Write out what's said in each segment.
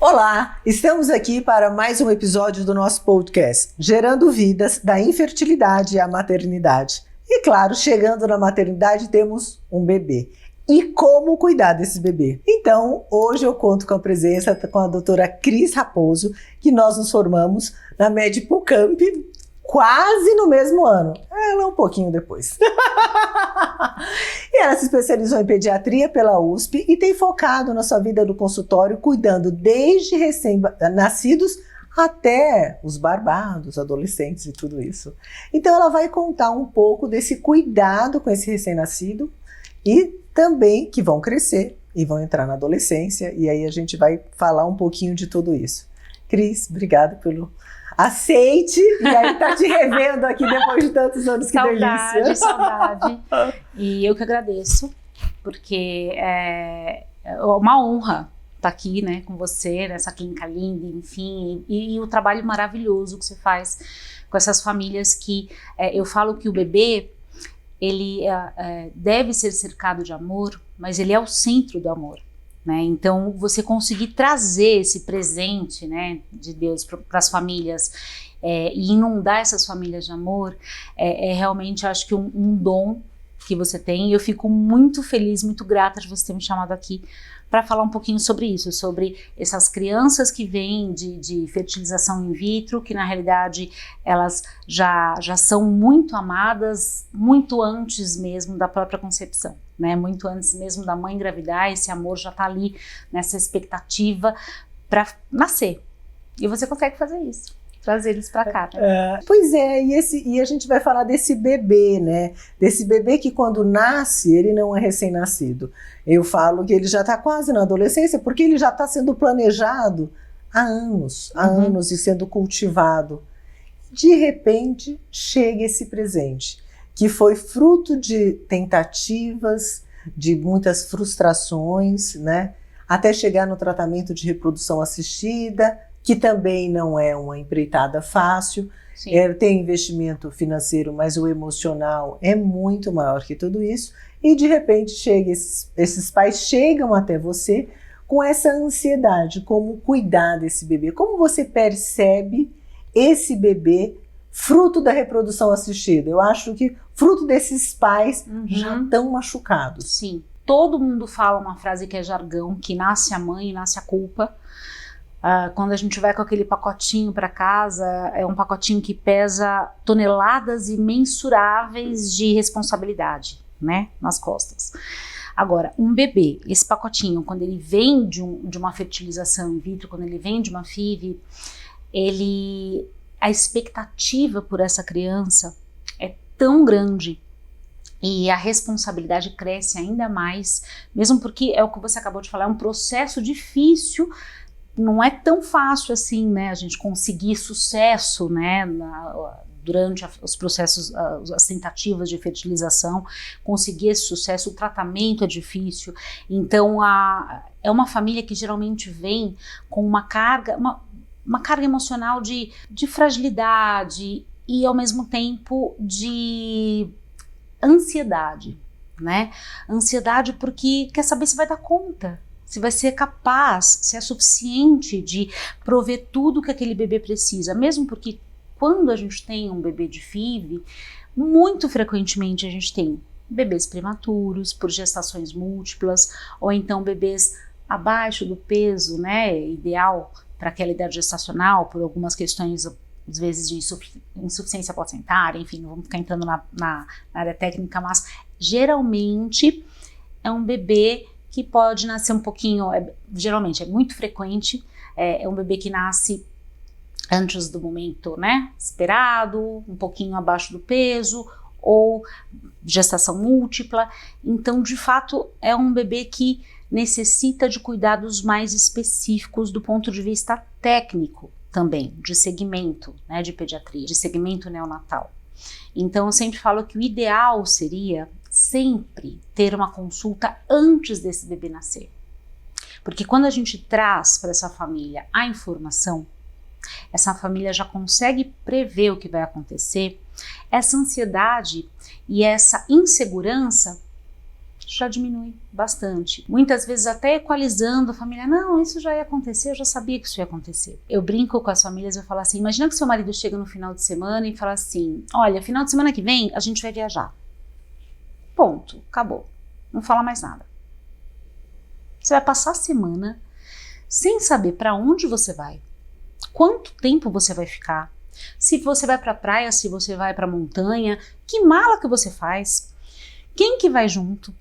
Olá, estamos aqui para mais um episódio do nosso podcast, Gerando Vidas da Infertilidade à Maternidade. E claro, chegando na maternidade temos um bebê. E como cuidar desse bebê? Então, hoje eu conto com a presença com a doutora Cris Raposo, que nós nos formamos na Medipulcamp quase no mesmo ano. Ela um pouquinho depois. E ela se especializou em pediatria pela USP e tem focado na sua vida no consultório, cuidando desde recém-nascidos até os barbados, adolescentes e tudo isso. Então ela vai contar um pouco desse cuidado com esse recém-nascido e também que vão crescer e vão entrar na adolescência, e aí a gente vai falar um pouquinho de tudo isso. Cris, obrigada pelo aceite, e aí tá te revendo aqui depois de tantos anos, que delícia. Saudade. E eu que agradeço, porque é uma honra estar aqui, né, com você, nessa clínica linda, enfim, e o trabalho maravilhoso que você faz com essas famílias que, eu falo que o bebê, ele deve ser cercado de amor, mas ele é o centro do amor. Né? Então, você conseguir trazer esse presente, né, de Deus para as famílias e inundar essas famílias de amor realmente, acho que um dom que você tem. E eu fico muito feliz, muito grata de você ter me chamado aqui para falar um pouquinho sobre isso, sobre essas crianças que vêm de fertilização in vitro, que na realidade elas já são muito amadas, muito antes mesmo da própria concepção, né? Muito antes mesmo da mãe engravidar, esse amor já está ali nessa expectativa para nascer. E você consegue fazer isso, trazer eles para cá. Né? Pois é, e a gente vai falar desse bebê, né? Desse bebê que quando nasce, ele não é recém-nascido. Eu falo que ele já está quase na adolescência, porque ele já está sendo planejado há anos e sendo cultivado. De repente, chega esse presente, que foi fruto de tentativas, de muitas frustrações, né? Até chegar no tratamento de reprodução assistida, que também não é uma empreitada fácil. Tem investimento financeiro, mas o emocional é muito maior que tudo isso. E de repente esses pais chegam até você com essa ansiedade, como cuidar desse bebê. Como você percebe esse bebê fruto da reprodução assistida? Eu acho que fruto desses pais já tão machucados. Sim, todo mundo fala uma frase que é jargão, que nasce a mãe e nasce a culpa. Quando a gente vai com aquele pacotinho para casa, é um pacotinho que pesa toneladas imensuráveis de responsabilidade, né, nas costas. Agora, um bebê, esse pacotinho, quando ele vem de uma fertilização in vitro, quando ele vem de uma FIV, a expectativa por essa criança é tão grande e a responsabilidade cresce ainda mais, mesmo porque é o que você acabou de falar, é um processo difícil. Não é tão fácil assim, né, a gente conseguir sucesso, né, durante os processos, as tentativas de fertilização, conseguir esse sucesso, o tratamento é difícil. Então, é uma família que geralmente vem com uma carga emocional de fragilidade e, ao mesmo tempo, de ansiedade, né? Ansiedade porque quer saber se vai dar conta, se vai ser capaz, se é suficiente de prover tudo que aquele bebê precisa, mesmo porque quando a gente tem um bebê de FIV, muito frequentemente a gente tem bebês prematuros, por gestações múltiplas, ou então bebês abaixo do peso, né, ideal para aquela idade gestacional, por algumas questões, às vezes, de insuficiência placentária, enfim, não vamos ficar entrando na área técnica, mas geralmente é um bebê que pode nascer um pouquinho, geralmente é muito frequente, é um bebê que nasce antes do momento, né, esperado, um pouquinho abaixo do peso, ou gestação múltipla. Então, de fato, é um bebê que necessita de cuidados mais específicos do ponto de vista técnico também, de segmento, né, de pediatria, de segmento neonatal. Então, eu sempre falo que o ideal seria sempre ter uma consulta antes desse bebê nascer. Porque quando a gente traz para essa família a informação, essa família já consegue prever o que vai acontecer, essa ansiedade e essa insegurança já diminui bastante. Muitas vezes até equalizando a família, não, isso já ia acontecer, eu já sabia que isso ia acontecer. Eu brinco com as famílias, eu falo assim, imagina que seu marido chega no final de semana e fala assim, olha, final de semana que vem a gente vai viajar. Ponto, acabou. Não fala mais nada. Você vai passar a semana sem saber para onde você vai, quanto tempo você vai ficar, se você vai para a praia, se você vai para a montanha, que mala que você faz, quem que vai junto.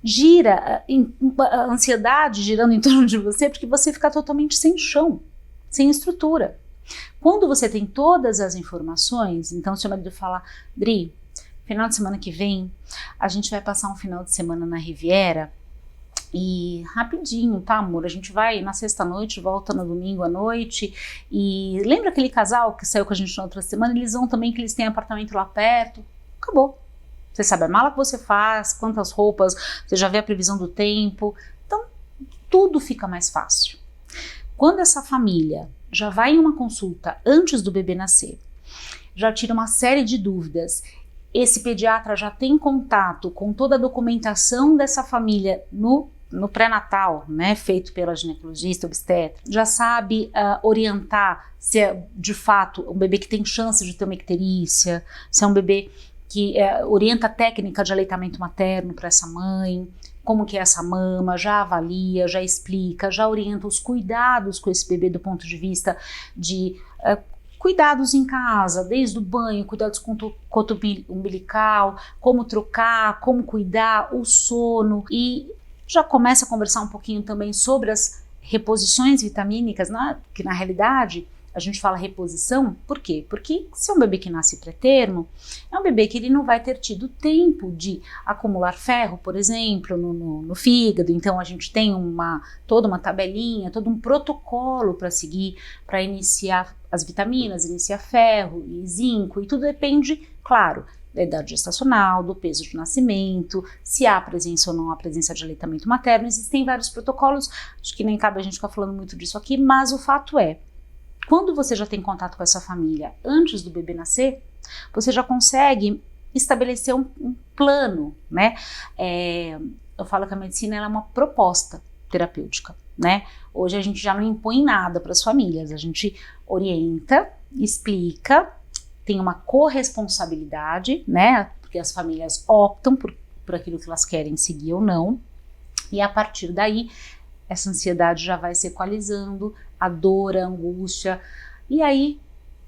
Gira a ansiedade girando em torno de você porque você fica totalmente sem chão, sem estrutura. Quando você tem todas as informações, então seu marido fala, Dri, final de semana que vem a gente vai passar um final de semana na Riviera e rapidinho, tá amor, a gente vai na sexta-noite, volta no domingo à noite e lembra aquele casal que saiu com a gente na outra semana, eles vão também que eles têm apartamento lá perto, acabou. Você sabe a mala que você faz, quantas roupas, você já vê a previsão do tempo. Então, tudo fica mais fácil. Quando essa família já vai em uma consulta antes do bebê nascer, já tira uma série de dúvidas, esse pediatra já tem contato com toda a documentação dessa família no pré-natal, né, feito pela ginecologista, obstetra, já sabe orientar se é de fato um bebê que tem chance de ter uma icterícia, se é um bebê que orienta a técnica de aleitamento materno para essa mãe, como que é essa mama, já avalia, já explica, já orienta os cuidados com esse bebê do ponto de vista de cuidados em casa, desde o banho, cuidados com o coto umbilical, como trocar, como cuidar, o sono, e já começa a conversar um pouquinho também sobre as reposições vitamínicas, que na realidade a gente fala reposição, por quê? Porque se é um bebê que nasce pré-termo, é um bebê que ele não vai ter tido tempo de acumular ferro, por exemplo, no fígado. Então a gente tem toda uma tabelinha, todo um protocolo para seguir, para iniciar as vitaminas, iniciar ferro e zinco, e tudo depende, claro, da idade gestacional, do peso de nascimento, se há presença ou não há presença de aleitamento materno. Existem vários protocolos, acho que nem cabe a gente ficar falando muito disso aqui, mas o fato é, quando você já tem contato com essa família antes do bebê nascer, você já consegue estabelecer um plano, né? Eu falo que a medicina ela é uma proposta terapêutica, né? Hoje a gente já não impõe nada para as famílias, a gente orienta, explica, tem uma corresponsabilidade, né? Porque as famílias optam por aquilo que elas querem seguir ou não, e a partir daí essa ansiedade já vai se equalizando, a dor, a angústia, e aí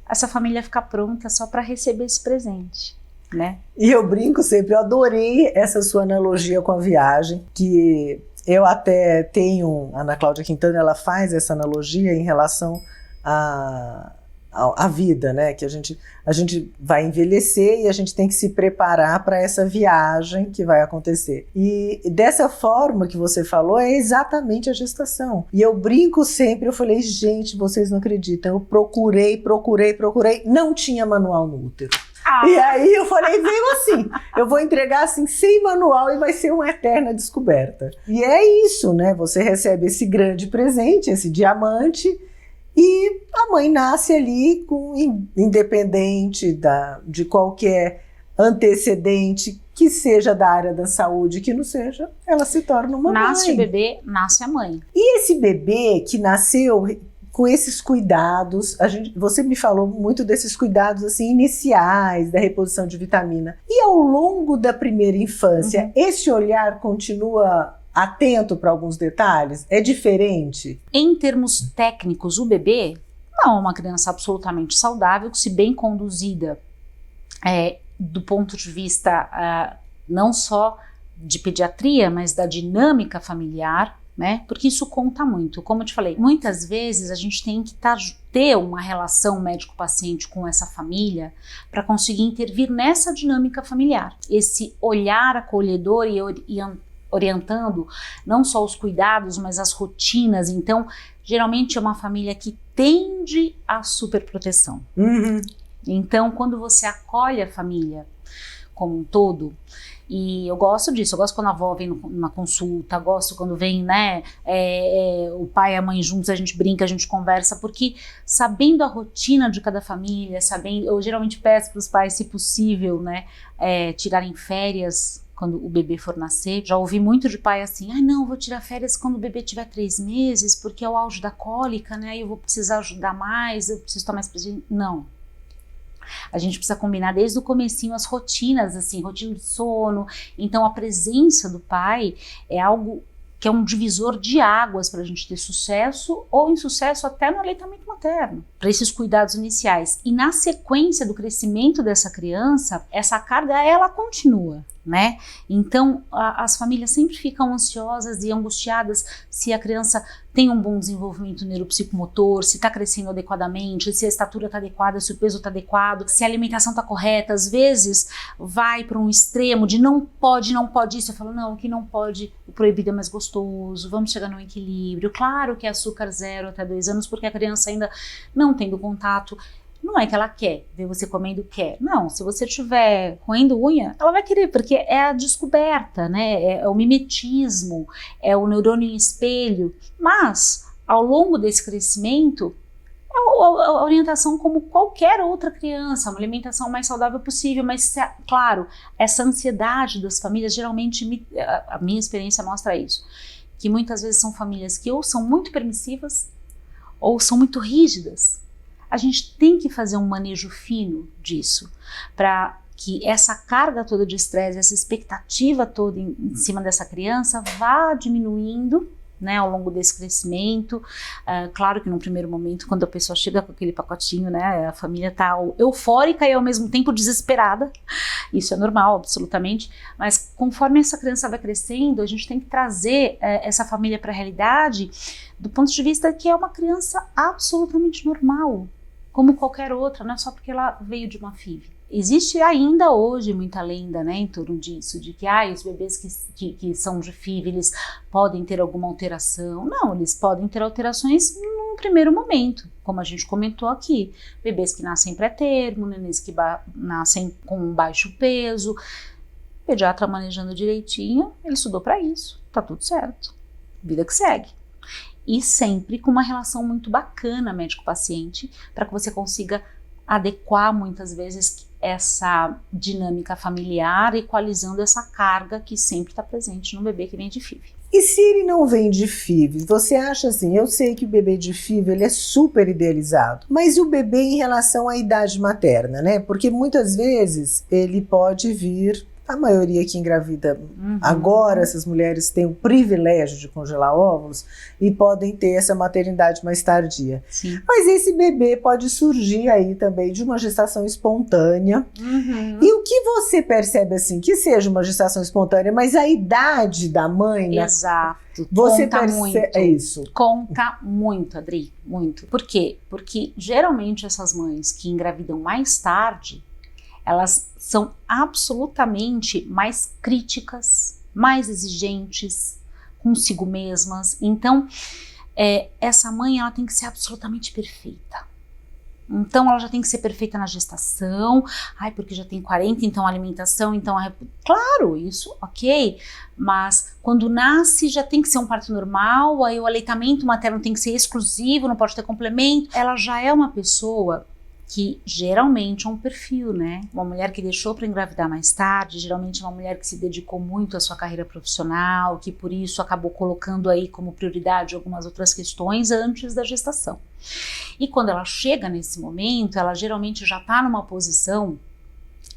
essa família fica pronta só para receber esse presente, né? E eu brinco sempre, eu adorei essa sua analogia com a viagem, que eu até tenho, a Ana Cláudia Quintana, ela faz essa analogia em relação a vida, né? Que a gente vai envelhecer e a gente tem que se preparar para essa viagem que vai acontecer. E dessa forma que você falou, é exatamente a gestação. E eu brinco sempre, eu falei, gente, vocês não acreditam, eu procurei, não tinha manual no útero. E aí eu falei, veio assim, eu vou entregar assim sem manual e vai ser uma eterna descoberta. E é isso, né? Você recebe esse grande presente, esse diamante, e a mãe nasce ali independente de qualquer antecedente, que seja da área da saúde, que não seja, ela se torna uma mãe. Nasce o bebê, nasce a mãe. E esse bebê que nasceu com esses cuidados, você me falou muito desses cuidados assim, iniciais, da reposição de vitamina. E ao longo da primeira infância, esse olhar continua atento para alguns detalhes? É diferente? Em termos técnicos, o bebê não é uma criança absolutamente saudável, se bem conduzida do ponto de vista não só de pediatria, mas da dinâmica familiar, né? Porque isso conta muito. Como eu te falei, muitas vezes a gente tem que ter uma relação médico-paciente com essa família para conseguir intervir nessa dinâmica familiar. Esse olhar acolhedor e orientando não só os cuidados, mas as rotinas. Então, geralmente é uma família que tende à superproteção. Então, quando você acolhe a família como um todo, e eu gosto disso, eu gosto quando a avó vem numa consulta, gosto quando vem, né, o pai e a mãe juntos, a gente brinca, a gente conversa, porque sabendo a rotina de cada família, eu geralmente peço para os pais, se possível, né, tirarem férias quando o bebê for nascer. Já ouvi muito de pai assim, não, vou tirar férias quando o bebê tiver 3 meses, porque é o auge da cólica, né, eu vou precisar ajudar mais, eu preciso estar mais presente. Não. A gente precisa combinar desde o comecinho as rotinas, assim, rotina de sono. Então a presença do pai é algo que é um divisor de águas para a gente ter sucesso ou insucesso até no aleitamento materno, para esses cuidados iniciais. E na sequência do crescimento dessa criança, essa carga, ela continua, né? Então, as famílias sempre ficam ansiosas e angustiadas se a criança tem um bom desenvolvimento neuropsicomotor, se está crescendo adequadamente, se a estatura está adequada, se o peso está adequado, se a alimentação está correta. Às vezes vai para um extremo de não pode isso. Eu falo, não, o que não pode, o proibido é mais gostoso, vamos chegar no equilíbrio. Claro que é açúcar 0 até 2 anos, porque a criança ainda não tendo contato. Não é que ela quer ver você comendo, quer. Não, se você estiver roendo unha, ela vai querer, porque é a descoberta, né? É o mimetismo, é o neurônio em espelho. Mas, ao longo desse crescimento, é a orientação como qualquer outra criança, uma alimentação mais saudável possível, mas, claro, essa ansiedade das famílias, geralmente, a minha experiência mostra isso, que muitas vezes são famílias que ou são muito permissivas, ou são muito rígidas. A gente tem que fazer um manejo fino disso, para que essa carga toda de estresse, essa expectativa toda em cima dessa criança vá diminuindo, né, ao longo desse crescimento. Claro que no primeiro momento, quando a pessoa chega com aquele pacotinho, né, a família está eufórica e ao mesmo tempo desesperada. Isso é normal, absolutamente. Mas conforme essa criança vai crescendo, a gente tem que trazer essa família para a realidade do ponto de vista que é uma criança absolutamente normal, como qualquer outra, não é só porque ela veio de uma FIV. Existe ainda hoje muita lenda, né, em torno disso, de que os bebês que são de FIV, eles podem ter alguma alteração. Não, eles podem ter alterações num primeiro momento, como a gente comentou aqui. Bebês que nascem pré-termo, nenês que nascem com baixo peso. O pediatra manejando direitinho, ele estudou para isso, tá tudo certo. Vida que segue. E sempre com uma relação muito bacana médico-paciente, para que você consiga adequar muitas vezes essa dinâmica familiar, equalizando essa carga que sempre está presente no bebê que vem de FIV. E se ele não vem de FIV, você acha assim, eu sei que o bebê de FIV ele é super idealizado, mas e o bebê em relação à idade materna, né? Porque muitas vezes ele pode vir, a maioria que engravida agora, essas mulheres têm o privilégio de congelar óvulos e podem ter essa maternidade mais tardia. Sim. Mas esse bebê pode surgir aí também de uma gestação espontânea. E o que você percebe assim, que seja uma gestação espontânea, mas a idade da mãe... Exato. Você conta percebe, muito. é isso. Conta muito, Adri, muito. Por quê? Porque geralmente essas mães que engravidam mais tarde, elas são absolutamente mais críticas, mais exigentes consigo mesmas. Então, essa mãe ela tem que ser absolutamente perfeita. Então, ela já tem que ser perfeita na gestação. Porque já tem 40, então a alimentação, então... Claro, isso, ok. Mas quando nasce, já tem que ser um parto normal, aí o aleitamento materno tem que ser exclusivo, não pode ter complemento. Ela já é uma pessoa que geralmente é um perfil, né? Uma mulher que deixou para engravidar mais tarde, geralmente é uma mulher que se dedicou muito à sua carreira profissional, que por isso acabou colocando aí como prioridade algumas outras questões antes da gestação. E quando ela chega nesse momento, ela geralmente já está numa posição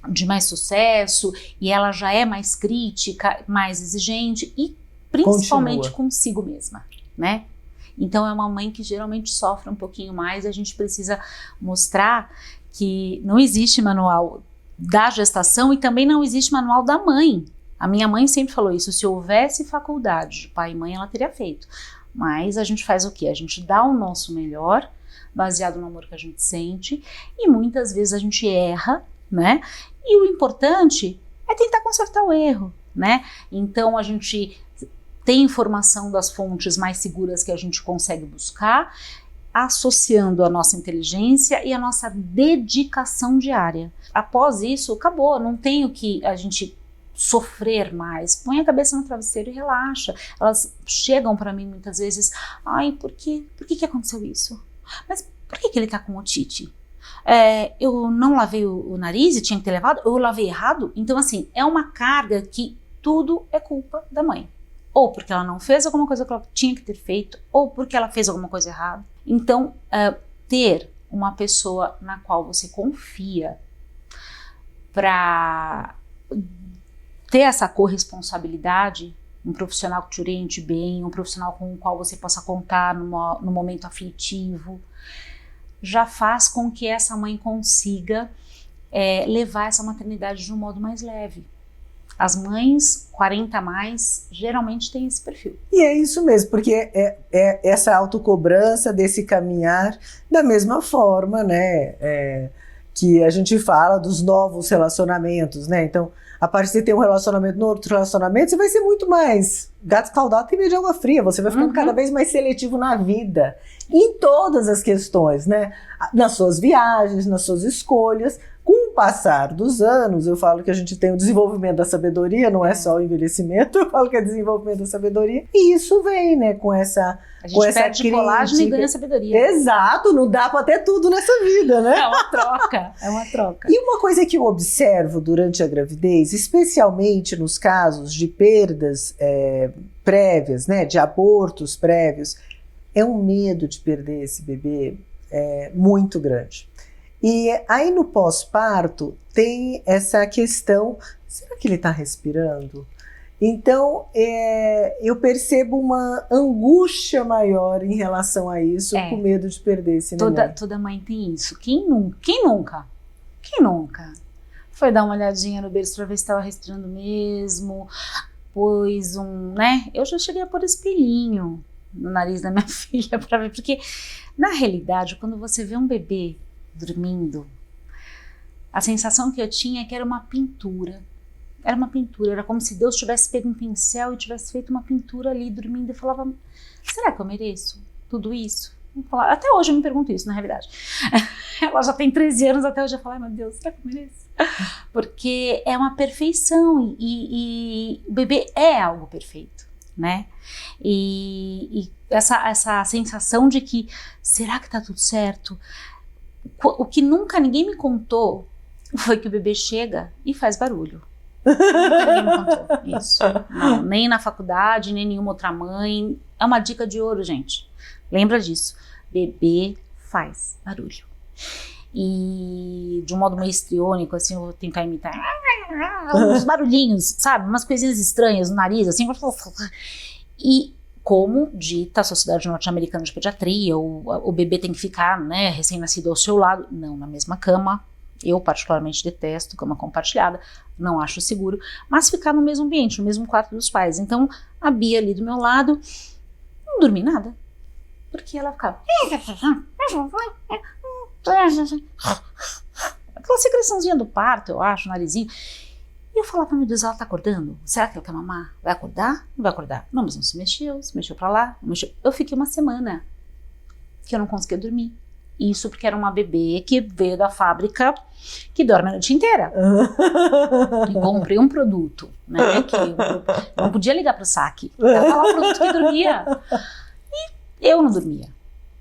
de mais sucesso e ela já é mais crítica, mais exigente e principalmente consigo mesma, né? Então é uma mãe que geralmente sofre um pouquinho mais e a gente precisa mostrar que não existe manual da gestação e também não existe manual da mãe. A minha mãe sempre falou isso, se houvesse faculdade de pai e mãe ela teria feito. Mas a gente faz o quê? A gente dá o nosso melhor, baseado no amor que a gente sente e muitas vezes a gente erra, né? E o importante é tentar consertar o erro, né? Então a gente... tem informação das fontes mais seguras que a gente consegue buscar, associando a nossa inteligência e a nossa dedicação diária. Após isso, acabou, não tem o que a gente sofrer mais. Põe a cabeça no travesseiro e relaxa. Elas chegam para mim muitas vezes, por que aconteceu isso? Mas por que ele tá com otite? Eu não lavei o nariz e tinha que ter levado? Eu lavei errado? Então assim, é uma carga que tudo é culpa da mãe. Ou porque ela não fez alguma coisa que ela tinha que ter feito, ou porque ela fez alguma coisa errada. Então, ter uma pessoa na qual você confia para ter essa corresponsabilidade, um profissional que te oriente bem, um profissional com o qual você possa contar no momento aflitivo, já faz com que essa mãe consiga levar essa maternidade de um modo mais leve. As mães 40 a mais geralmente têm esse perfil. E é isso mesmo, porque é essa autocobrança desse caminhar da mesma forma, né, que a gente fala dos novos relacionamentos, né? Então, a partir de você ter um relacionamento no outro relacionamento, você vai ser muito mais gato escaldado tem medo de água fria, você vai ficando cada vez mais seletivo na vida, em todas as questões, né? Nas suas viagens, nas suas escolhas. Com o passar dos anos, eu falo que a gente tem o desenvolvimento da sabedoria, não é só o envelhecimento, eu falo que é desenvolvimento da sabedoria, e isso vem, né, com essa a gente perde colágeno e ganha sabedoria. Exato, não dá para ter tudo nessa vida, né? É uma troca, é uma troca. E uma coisa que eu observo durante a gravidez, especialmente nos casos de perdas prévias, né, de abortos prévios, é um medo de perder esse bebê muito grande. E aí no pós-parto tem essa questão, será que ele está respirando? Então eu percebo uma angústia maior em relação a isso, com medo de perder esse neném. Toda mãe tem isso. Quem nunca? Quem nunca? Foi dar uma olhadinha no berço para ver se estava respirando mesmo, pôs né? Eu já cheguei a pôr espelhinho no nariz da minha filha para ver, porque na realidade, quando você vê um bebê dormindo, a sensação que eu tinha é que era uma pintura. Era uma pintura, era como se Deus tivesse pego um pincel e tivesse feito uma pintura ali dormindo. Eu falava, será que eu mereço tudo isso? Até hoje eu me pergunto isso, na realidade. Ela já tem 13 anos, até hoje eu falo, ai meu Deus, será que eu mereço? Porque é uma perfeição e o bebê é algo perfeito, né? E essa sensação de que, será que tá tudo certo? O que nunca ninguém me contou foi que o bebê chega e faz barulho. Nunca ninguém me contou isso. Não, nem na faculdade, nem nenhuma outra mãe. É uma dica de ouro, gente. Lembra disso. Bebê faz barulho. E de um modo meio histriônico, assim, eu vou tentar imitar uns barulhinhos, sabe? Umas coisinhas estranhas no nariz, assim. E como dita a Sociedade Norte-Americana de Pediatria, o bebê tem que ficar, né, recém-nascido ao seu lado, não na mesma cama. Eu particularmente detesto cama compartilhada, não acho seguro, mas ficar no mesmo ambiente, no mesmo quarto dos pais. Então, a Bia ali do meu lado, não dormi nada, porque ela ficava aquela secreçãozinha do parto, eu acho, narizinho. E eu falava, meu Deus, ela tá acordando? Será que ela quer mamar? Vai acordar? Não vai acordar? Não, mas não se mexeu pra lá, não mexeu. Eu fiquei uma semana que eu não conseguia dormir. Isso porque era uma bebê que veio da fábrica que dorme a noite inteira. E comprei um produto, né, que eu não podia ligar pro saque. Era lá o produto que dormia. E eu não dormia.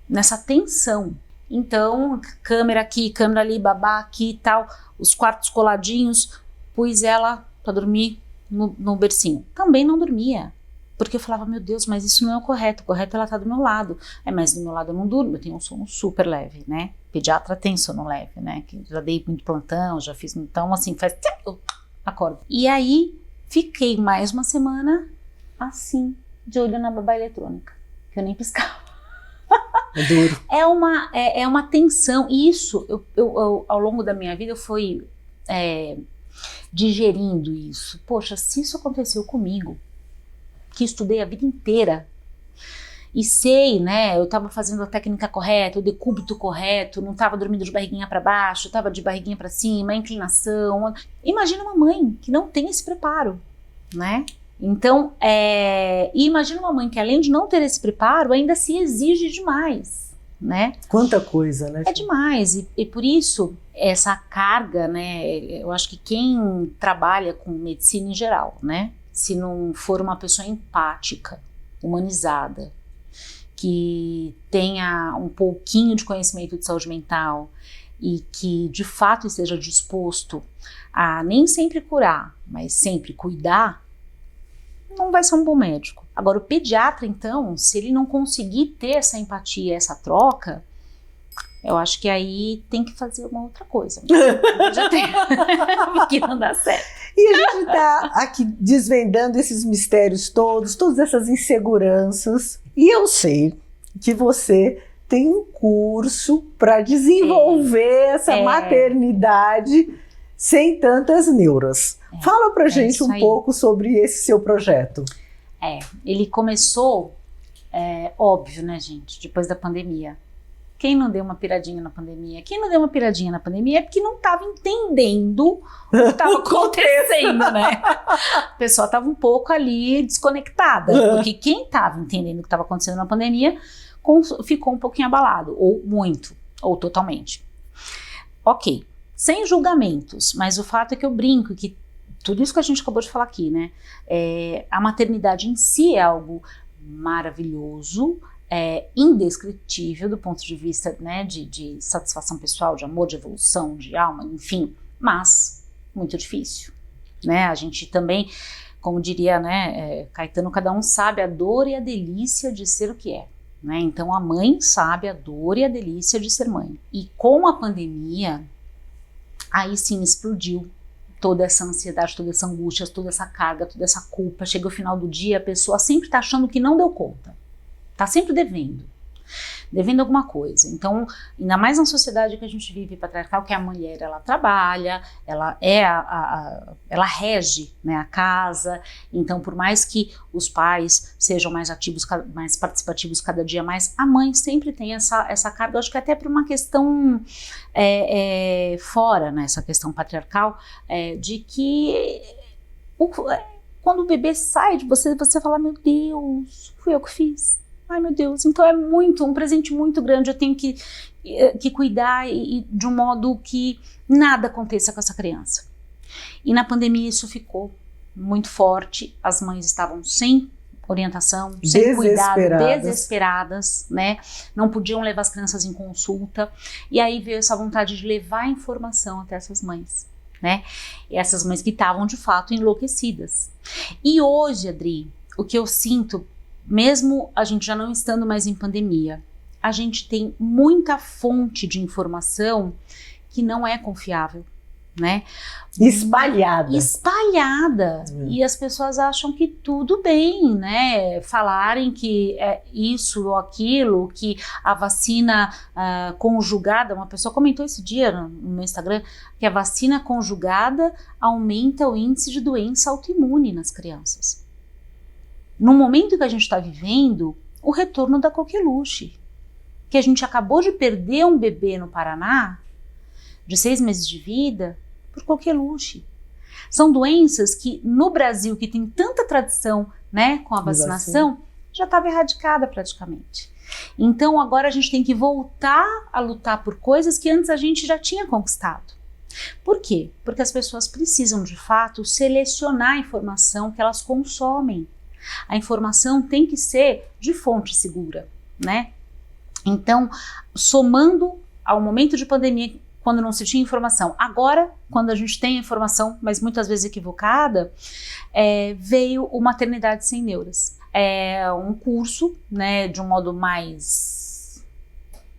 Nessa tensão. Então, câmera aqui, câmera ali, babá aqui e tal, os quartos coladinhos. Pus ela pra dormir no bercinho. Também não dormia. Porque eu falava, meu Deus, mas isso não é o correto é ela tá do meu lado. Mas do meu lado eu não durmo, eu tenho um sono super leve, né? Pediatra tem sono leve, né? Que já dei muito plantão, já fiz, então assim, faz... eu acordo. E aí, fiquei mais uma semana assim, de olho na babá eletrônica, que eu nem piscava. É duro. É uma tensão, e isso, eu ao longo da minha vida, eu fui digerindo isso. Poxa, se isso aconteceu comigo, que estudei a vida inteira e sei, né, eu estava fazendo a técnica correta, o decúbito correto, não estava dormindo de barriguinha para baixo, estava de barriguinha para cima, inclinação. Imagina uma mãe que não tem esse preparo, né? Então, e imagina uma mãe que além de não ter esse preparo, ainda se exige demais, né? Quanta coisa, né? É demais, e por isso essa carga, né, eu acho que quem trabalha com medicina em geral, né, se não for uma pessoa empática, humanizada, que tenha um pouquinho de conhecimento de saúde mental e que de fato esteja disposto a nem sempre curar, mas sempre cuidar, não vai ser um bom médico. Agora, o pediatra, então, se ele não conseguir ter essa empatia, essa troca, eu acho que aí tem que fazer uma outra coisa. Já tem, porque não dá certo. E a gente está aqui desvendando esses mistérios todos, todas essas inseguranças. E eu sei que você tem um curso para desenvolver essa maternidade sem tantas neuras. Fala pra gente um pouco sobre esse seu projeto. Ele começou, óbvio, né, gente, depois da pandemia. Quem não deu uma piradinha na pandemia? Quem não deu uma piradinha na pandemia é porque não estava entendendo o que estava acontecendo, né? A pessoa estava um pouco ali desconectada, porque quem estava entendendo o que estava acontecendo na pandemia ficou um pouquinho abalado, ou muito, ou totalmente. Ok, sem julgamentos, mas o fato é que eu brinco que tudo isso que a gente acabou de falar aqui, né? A maternidade em si é algo maravilhoso, indescritível do ponto de vista, né, de satisfação pessoal, de amor, de evolução, de alma, enfim, mas muito difícil, né? A gente também, como diria, né, Caetano, cada um sabe a dor e a delícia de ser o que é, né? Então a mãe sabe a dor e a delícia de ser mãe. E com a pandemia, aí sim explodiu toda essa ansiedade, toda essa angústia, toda essa carga, toda essa culpa. Chega o final do dia, a pessoa sempre está achando que não deu conta. Tá sempre devendo alguma coisa. Então, ainda mais na sociedade que a gente vive patriarcal, que a mulher, ela trabalha, ela ela rege, né, a casa. Então, por mais que os pais sejam mais ativos, mais participativos cada dia mais, a mãe sempre tem essa carga. Eu acho que até por uma questão fora, né, essa questão patriarcal, de que quando o bebê sai de você, você fala, meu Deus, fui eu que fiz. Ai, meu Deus, então é um presente muito grande, eu tenho que cuidar e de um modo que nada aconteça com essa criança. E na pandemia isso ficou muito forte, as mães estavam sem orientação, sem cuidado, desesperadas, né? Não podiam levar as crianças em consulta, e aí veio essa vontade de levar informação até essas mães, né? E essas mães que estavam de fato enlouquecidas. E hoje, Adri, o que eu sinto, mesmo a gente já não estando mais em pandemia, a gente tem muita fonte de informação que não é confiável, né? Espalhada. E as pessoas acham que tudo bem, né? Falarem que é isso ou aquilo, que a vacina conjugada, uma pessoa comentou esse dia no meu Instagram, que a vacina conjugada aumenta o índice de doença autoimune nas crianças. No momento que a gente está vivendo, o retorno da coqueluche, que a gente acabou de perder um bebê no Paraná, de 6 meses de vida, por coqueluche. São doenças que no Brasil, que tem tanta tradição, né, com a vacinação, já estava erradicada praticamente. Então agora a gente tem que voltar a lutar por coisas que antes a gente já tinha conquistado. Por quê? Porque as pessoas precisam de fato selecionar a informação que elas consomem. A informação tem que ser de fonte segura, né? Então, somando ao momento de pandemia, quando não se tinha informação, agora, quando a gente tem informação, mas muitas vezes equivocada, veio o Maternidade Sem Neuras. É um curso, né, de um modo mais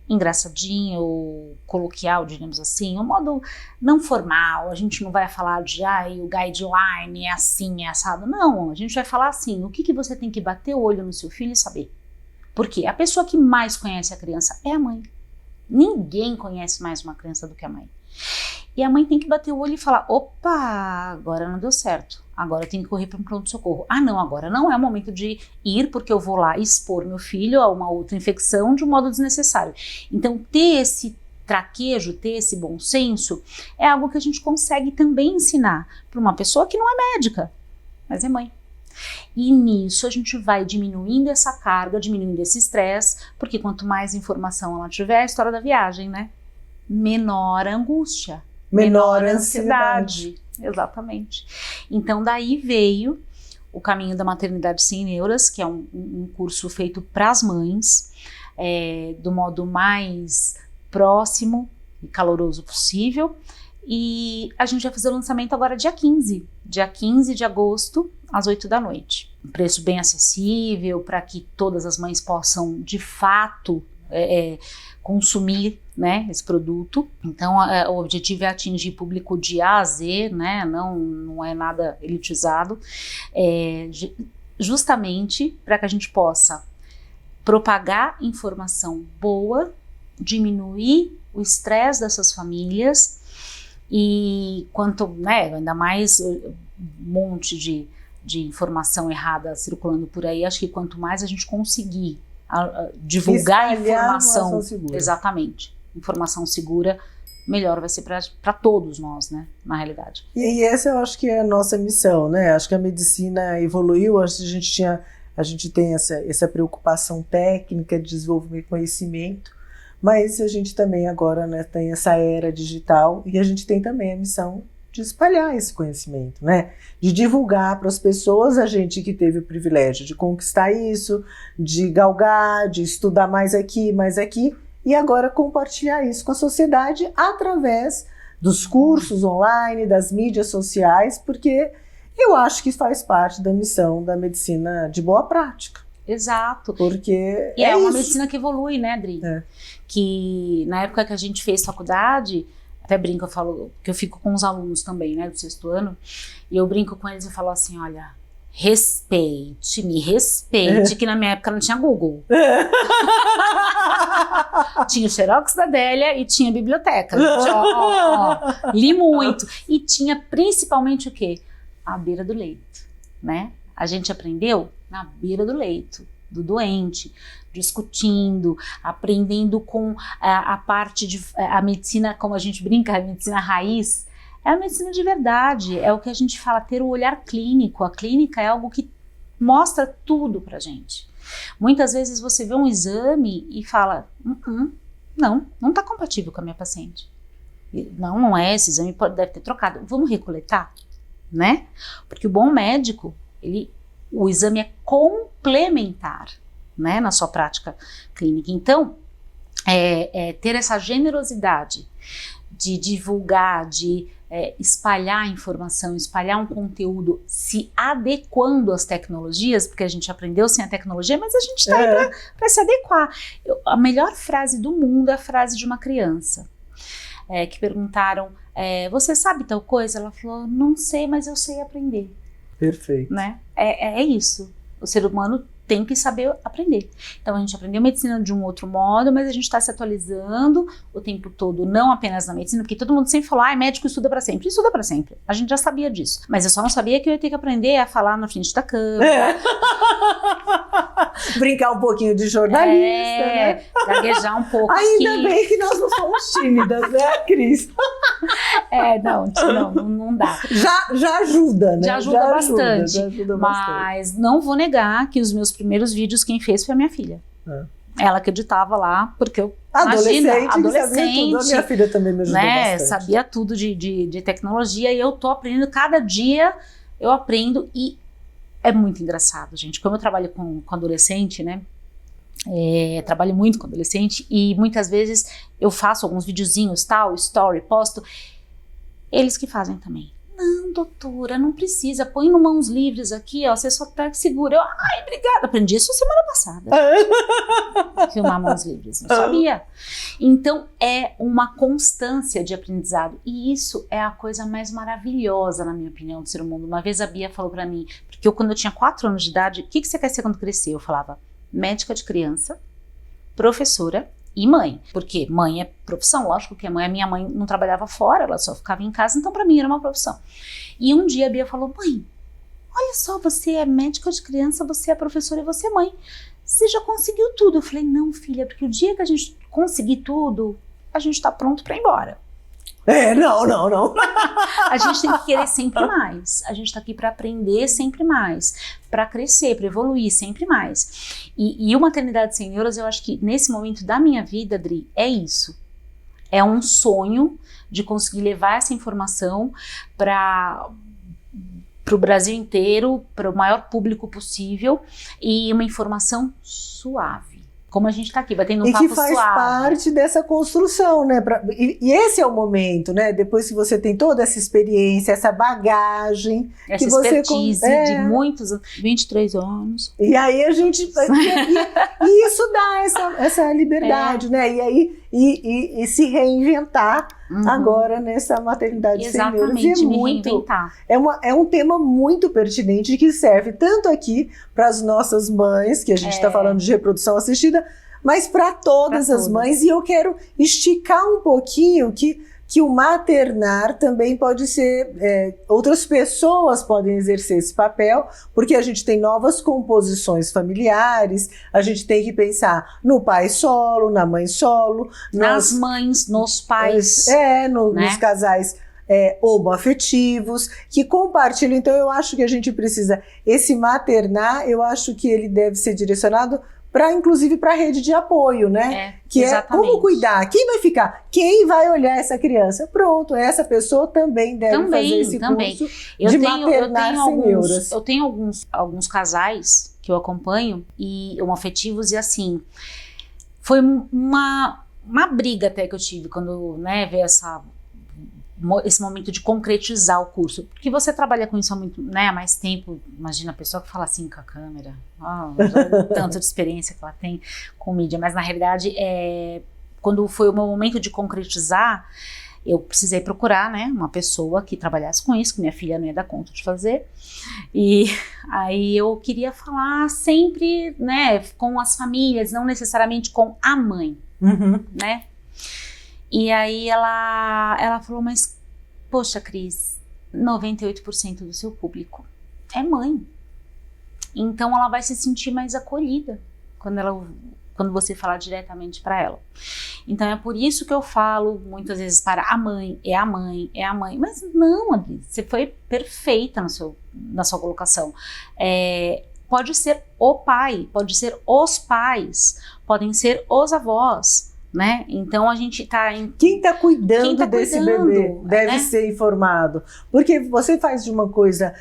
engraçadinho, ou coloquial, digamos assim, um modo não formal. A gente não vai falar de o guideline é assim, é assado. Não, a gente vai falar assim, o que você tem que bater o olho no seu filho e saber. Porque a pessoa que mais conhece a criança é a mãe. Ninguém conhece mais uma criança do que a mãe. E a mãe tem que bater o olho e falar, opa, agora não deu certo, agora eu tenho que correr para um pronto-socorro. Ah não, agora não é o momento de ir, porque eu vou lá expor meu filho a uma outra infecção de um modo desnecessário. Então ter esse traquejo, ter esse bom senso, é algo que a gente consegue também ensinar para uma pessoa que não é médica, mas é mãe. E nisso a gente vai diminuindo essa carga, diminuindo esse estresse, porque quanto mais informação ela tiver, é a história da viagem, né? Menor a angústia, menor a ansiedade. Exatamente. Então daí veio o caminho da Maternidade Sem Neuras, que é um curso feito para as mães, do modo mais próximo e caloroso possível. E a gente vai fazer o lançamento agora dia 15 de agosto, às 8 da noite. preço bem acessível, para que todas as mães possam, de fato, consumir, né, esse produto. Então, o objetivo é atingir público de A a Z, né, não é nada elitizado, justamente para que a gente possa propagar informação boa, diminuir o estresse dessas famílias e ainda mais um monte de informação errada circulando por aí, acho que quanto mais a gente conseguir divulgar informação segura. Exatamente, informação segura, melhor vai ser para todos nós, né, na realidade. E essa eu acho que é a nossa missão, né? Acho que a medicina evoluiu, a gente tem essa preocupação técnica de desenvolvimento e conhecimento, mas a gente também agora, né, tem essa era digital e a gente tem também a missão de espalhar esse conhecimento, né? De divulgar para as pessoas, a gente que teve o privilégio de conquistar isso, de galgar, de estudar mais aqui, e agora compartilhar isso com a sociedade através dos cursos online, das mídias sociais, porque eu acho que faz parte da missão da medicina de boa prática. Exato. Porque é uma medicina que evolui, né, Adri? Que na época que a gente fez faculdade, até brinco, eu falo, que eu fico com os alunos também, né, do 6º ano, e eu brinco com eles e falo assim, olha, me respeite, que na minha época não tinha Google. Tinha o Xerox da Adélia e tinha a biblioteca. Gente, li muito. E tinha principalmente o quê? À beira do leito, né? A gente aprendeu na beira do leito, do doente, discutindo, aprendendo com a parte de a medicina, como a gente brinca, a medicina raiz, é a medicina de verdade, é o que a gente fala, ter o olhar clínico. A clínica é algo que mostra tudo pra gente. Muitas vezes você vê um exame e fala, não tá compatível com a minha paciente. Não é, esse exame deve ter trocado. Vamos recoletar, né? Porque o bom médico, o exame é complementar, né, na sua prática clínica. Então, ter essa generosidade de divulgar, de espalhar a informação, espalhar um conteúdo, se adequando às tecnologias, porque a gente aprendeu sem a tecnologia, mas a gente está aí para se adequar. A melhor frase do mundo é a frase de uma criança, que perguntaram, você sabe tal coisa? Ela falou, não sei, mas eu sei aprender. Perfeito. Né? É isso. O ser humano tem que saber aprender. Então a gente aprendeu medicina de um outro modo, mas a gente está se atualizando o tempo todo, não apenas na medicina, porque todo mundo sempre falou, médico estuda para sempre. Estuda para sempre. A gente já sabia disso. Mas eu só não sabia que eu ia ter que aprender a falar na frente da câmera. Brincar um pouquinho de jornalista, né? Gaguejar um pouco. Ainda bem que nós não somos tímidas, né, Cris? Não dá. Já ajuda, né? Já ajuda bastante. Já ajuda mas não vou negar que os meus primeiros vídeos quem fez foi a minha filha. Ela que editava lá, porque eu adolescente, a minha filha também me ajudou bastante. Sabia tudo de tecnologia e eu tô aprendendo, cada dia eu aprendo e é muito engraçado, gente. Como eu trabalho com adolescente, né? Trabalho muito com adolescente e muitas vezes eu faço alguns videozinhos, tal, story, posto. Eles que fazem também. Não, doutora, não precisa. Põe no mãos livres aqui, ó. Você só pega e segura. Obrigada. Aprendi isso semana passada. Filmar mãos livres. Não sabia. Então, é uma constância de aprendizado. E isso é a coisa mais maravilhosa, na minha opinião, do ser humano. Uma vez a Bia falou pra mim, porque quando eu tinha 4 anos de idade, o que você quer ser quando crescer? Eu falava, médica de criança, professora e mãe, porque mãe é profissão, lógico que a minha mãe não trabalhava fora, ela só ficava em casa, então para mim era uma profissão. E um dia a Bia falou, mãe, olha só, você é médica de criança, você é professora e você é mãe, você já conseguiu tudo. Eu falei, não, filha, porque o dia que a gente conseguir tudo, a gente tá pronto para ir embora. Não. A gente tem que querer sempre mais. A gente está aqui para aprender sempre mais, para crescer, para evoluir sempre mais. E o Maternidade Sem Neuras, eu acho que nesse momento da minha vida, Adri, é isso. É um sonho de conseguir levar essa informação para o Brasil inteiro, para o maior público possível e uma informação suave. como a gente está aqui, batendo um e papo que faz suave. parte dessa construção, né? E esse é o momento, né? Depois que você tem toda essa experiência, essa bagagem, Essa que você expertise de muitos, 23 anos. E aí a gente e isso dá essa liberdade, né? E aí e se reinventar agora nessa maternidade sem neuras. Exatamente, me reinventar. É um tema muito pertinente que serve tanto aqui para as nossas mães, que a gente está falando de reprodução assistida, mas para todas as mães. E eu quero esticar um pouquinho que o maternar também pode ser, outras pessoas podem exercer esse papel, porque a gente tem novas composições familiares, a gente tem que pensar no pai solo, na mãe solo, nas mães, nos pais, né? Nos casais homoafetivos, que compartilham. Então eu acho que a gente precisa, esse maternar, eu acho que ele deve ser direcionado inclusive para a rede de apoio, né? Que exatamente. É como cuidar, quem vai ficar, quem vai olhar essa criança. Pronto, essa pessoa também deve fazer esse curso de maternar sem neuras. Eu tenho alguns casais que eu acompanho, e homoafetivos, e assim, foi uma briga até que eu tive quando, né, veio esse momento de concretizar o curso, porque você trabalha com isso há muito, né, há mais tempo. Imagina a pessoa que fala assim com a câmera, tanto de experiência que ela tem com mídia, mas na realidade, quando foi o meu momento de concretizar, eu precisei procurar, né, uma pessoa que trabalhasse com isso, que minha filha não ia dar conta de fazer, e aí eu queria falar sempre, né, com as famílias, não necessariamente com a mãe, né. E aí ela falou, mas, poxa, Cris, 98% do seu público é mãe. Então ela vai se sentir mais acolhida quando você falar diretamente para ela. Então é por isso que eu falo muitas vezes para a mãe, é a mãe, é a mãe. Mas não, Adri, você foi perfeita na sua colocação. Pode ser o pai, pode ser os pais, podem ser os avós. Né? Então a gente está Quem está cuidando desse bebê deve ser informado, porque você faz de uma coisa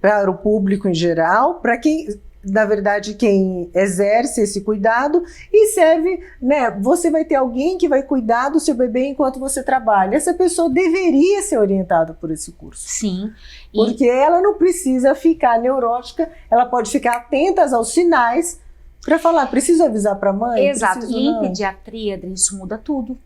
para o público em geral, para quem, na verdade, quem exerce esse cuidado, e serve, né? Você vai ter alguém que vai cuidar do seu bebê enquanto você trabalha. Essa pessoa deveria ser orientada por esse curso. Sim. Porque ela não precisa ficar neurótica, ela pode ficar atenta aos sinais. Para falar, preciso avisar para a mãe? Exato, e em pediatria, Adri, isso muda tudo.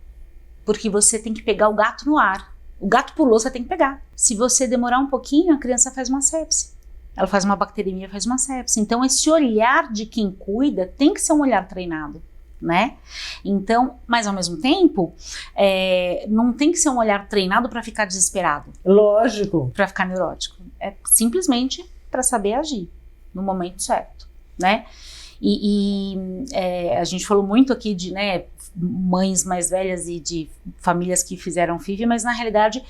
Porque você tem que pegar o gato no ar. O gato pulou, você tem que pegar. Se você demorar um pouquinho, a criança faz uma sepse. Ela faz uma bacteremia, faz uma sepse. Então, esse olhar de quem cuida tem que ser um olhar treinado, né? Então, mas ao mesmo tempo, não tem que ser um olhar treinado para ficar desesperado. Lógico. Para ficar neurótico. É simplesmente para saber agir no momento certo, né? A gente falou muito aqui de, né, mães mais velhas e de famílias que fizeram FIV, mas na realidade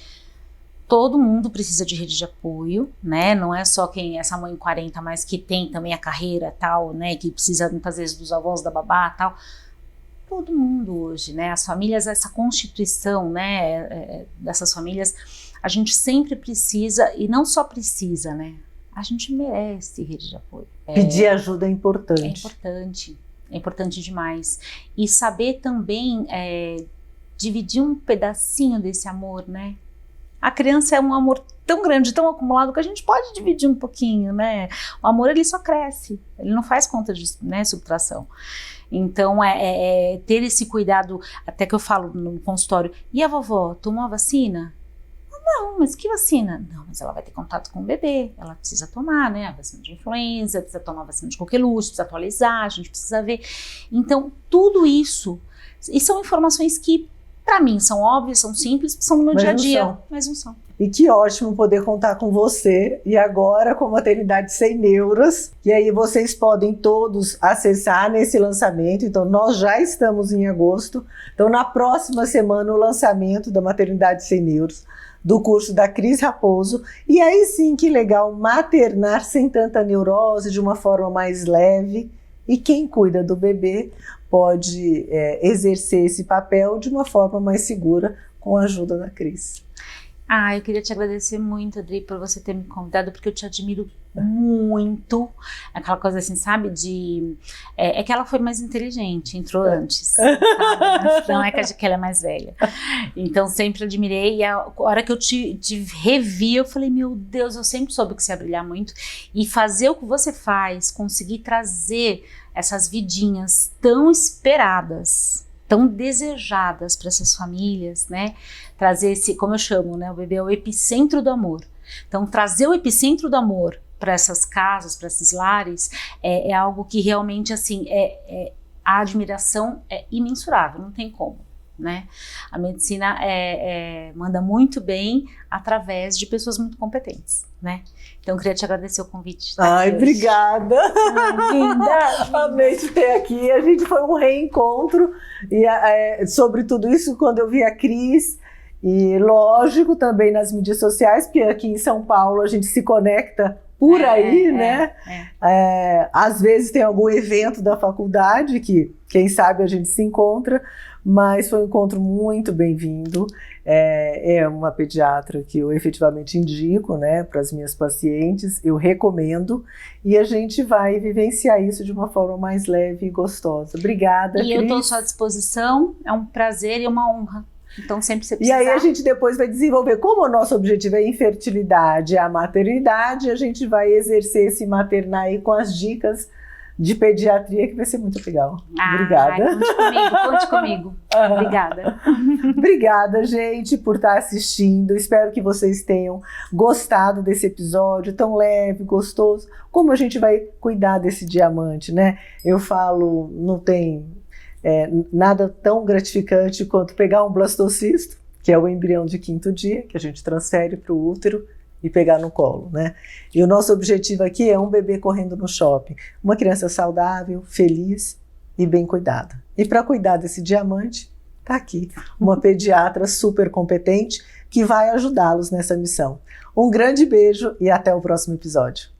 todo mundo precisa de rede de apoio, né? Não é só essa mãe 40, mas que tem também a carreira tal, né? Que precisa muitas vezes dos avós, da babá tal. Todo mundo hoje, né? As famílias, essa constituição, né? Dessas famílias, a gente sempre precisa, e não só precisa, né? A gente merece rede de apoio. Pedir ajuda é importante. É importante demais. E saber também dividir um pedacinho desse amor, né? A criança é um amor tão grande, tão acumulado, que a gente pode dividir um pouquinho, né? O amor, ele só cresce, ele não faz conta de, né, subtração. Então, ter esse cuidado, até que eu falo no consultório, e a vovó, tomou a vacina? Não, mas que vacina? Não, mas ela vai ter contato com o bebê, ela precisa tomar, né, a vacina de influenza, precisa tomar a vacina de coqueluche, precisa atualizar, a gente precisa ver. Então, tudo isso, e são informações que, para mim, são óbvias, são simples, são no dia a dia, mas não são. E que ótimo poder contar com você, e agora com a Maternidade Sem Neuras, que aí vocês podem todos acessar nesse lançamento. Então nós já estamos em agosto, então na próxima semana o lançamento da Maternidade Sem Neuras, do curso da Cris Raposo, e aí sim, que legal, maternar sem tanta neurose, de uma forma mais leve, e quem cuida do bebê pode exercer esse papel de uma forma mais segura com a ajuda da Cris. Eu queria te agradecer muito, Adri, por você ter me convidado, porque eu te admiro muito. Aquela coisa assim, sabe, é que ela foi mais inteligente, entrou antes, sabe? Não é que ela é mais velha. Então sempre admirei, e a hora que eu te revi, eu falei, meu Deus, eu sempre soube que você ia brilhar muito, e fazer o que você faz, conseguir trazer essas vidinhas tão esperadas, tão desejadas para essas famílias, né? Trazer esse, como eu chamo, né? O bebê é o epicentro do amor. Então, trazer o epicentro do amor para essas casas, para esses lares, é algo que realmente, assim, a admiração é imensurável, não tem como, né? A medicina manda muito bem através de pessoas muito competentes, né? Então, eu queria te agradecer o convite de estar aqui hoje. Obrigada! Linda! Amei te ter aqui. A gente foi um reencontro e sobre tudo isso quando eu vi a Cris. E lógico também nas mídias sociais, porque aqui em São Paulo a gente se conecta por aí, né? Às vezes tem algum evento da faculdade que, quem sabe, a gente se encontra, mas foi um encontro muito bem-vindo. É uma pediatra que eu efetivamente indico, né, para as minhas pacientes, eu recomendo, e a gente vai vivenciar isso de uma forma mais leve e gostosa. Obrigada, Cris. E eu estou à sua disposição, é um prazer e uma honra. Então, sempre você precisar. E aí a gente depois vai desenvolver, como o nosso objetivo é a infertilidade e a maternidade, a gente vai exercer esse maternar aí com as dicas de pediatria, que vai ser muito legal. Obrigada. Conte comigo. Obrigada. Obrigada, gente, por estar assistindo. Espero que vocês tenham gostado desse episódio tão leve, gostoso. Como a gente vai cuidar desse diamante, né? Eu falo, não tem nada tão gratificante quanto pegar um blastocisto, que é o embrião de 5º dia, que a gente transfere para o útero e pegar no colo, né? E o nosso objetivo aqui é um bebê correndo no shopping, uma criança saudável, feliz e bem cuidada. E para cuidar desse diamante, tá aqui uma pediatra super competente que vai ajudá-los nessa missão. Um grande beijo e até o próximo episódio.